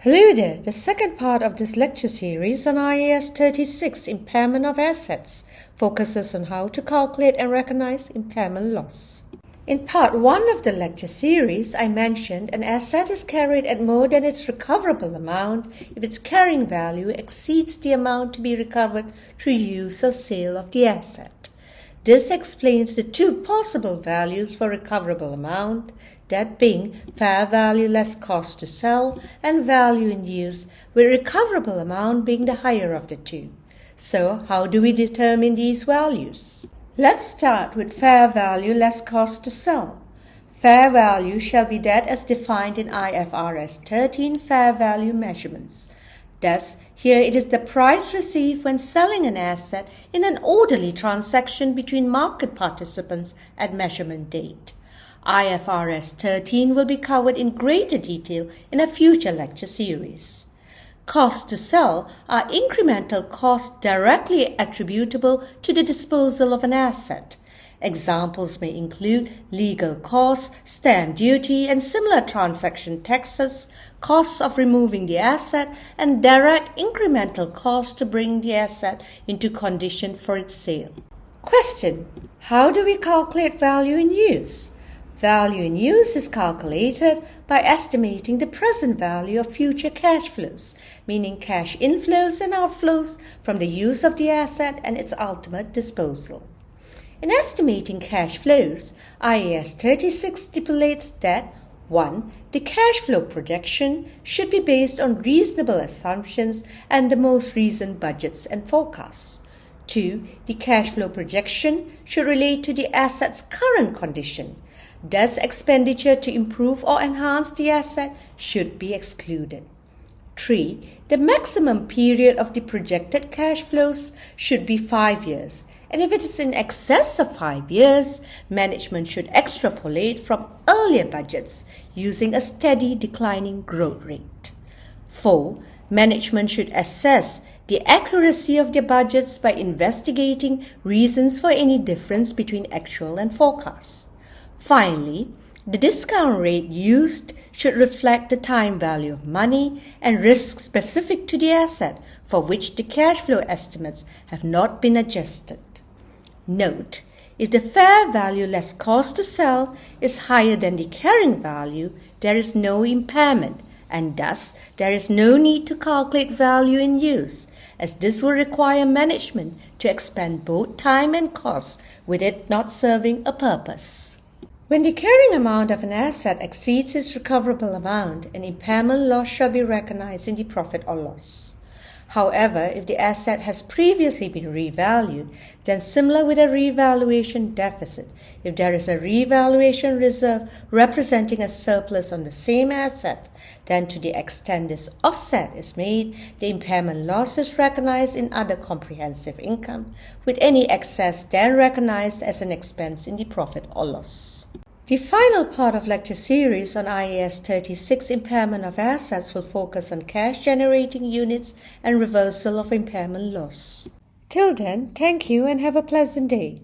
Hello there, the second part of this lecture series on IAS 36, Impairment of Assets, focuses on how to calculate and recognize impairment loss. In part 1 of the lecture series, I mentioned an asset is carried at more than its recoverable amount if its carrying value exceeds the amount to be recovered through use or sale of the asset. This explains the two possible values for recoverable amount, that being fair value less cost to sell and value in use, with recoverable amount being the higher of the two. So, how do we determine these values? Let's start with fair value less cost to sell. Fair value shall be that as defined in IFRS 13 fair value measurements. Thus, here it is the price received when selling an asset in an orderly transaction between market participants at measurement date. IFRS 13 will be covered in greater detail in a future lecture series. Costs to sell are incremental costs directly attributable to the disposal of an asset. Examples may include legal costs, stamp duty, and similar transaction taxes, costs of removing the asset, and direct incremental costs to bring the asset into condition for its sale. Question: how do we calculate value in use? Value in use is calculated by estimating the present value of future cash flows, meaning cash inflows and outflows from the use of the asset and its ultimate disposal. In estimating cash flows, IAS 36 stipulates that 1. The cash flow projection should be based on reasonable assumptions and the most recent budgets and forecasts. 2. The cash flow projection should relate to the asset's current condition. Thus, expenditure to improve or enhance the asset should be excluded. 3. The maximum period of the projected cash flows should be 5 years. And if it is in excess of 5 years, management should extrapolate from earlier budgets using a steady declining growth rate. 4. Management should assess the accuracy of their budgets by investigating reasons for any difference between actual and forecasts. Finally, the discount rate used should reflect the time value of money and risk specific to the asset for which the cash flow estimates have not been adjusted. Note, if the fair value less cost to sell is higher than the carrying value, there is no impairment, and thus there is no need to calculate value in use, as this will require management to expend both time and cost with it not serving a purpose. When the carrying amount of an asset exceeds its recoverable amount, an impairment loss shall be recognized in the profit or loss. However, if the asset has previously been revalued, then similar with a revaluation deficit, if there is a revaluation reserve representing a surplus on the same asset, then to the extent this offset is made, the impairment loss is recognized in other comprehensive income, with any excess then recognized as an expense in the profit or loss. The final part of lecture series on IAS 36 impairment of assets will focus on cash generating units and reversal of impairment loss. Till then, thank you and have a pleasant day.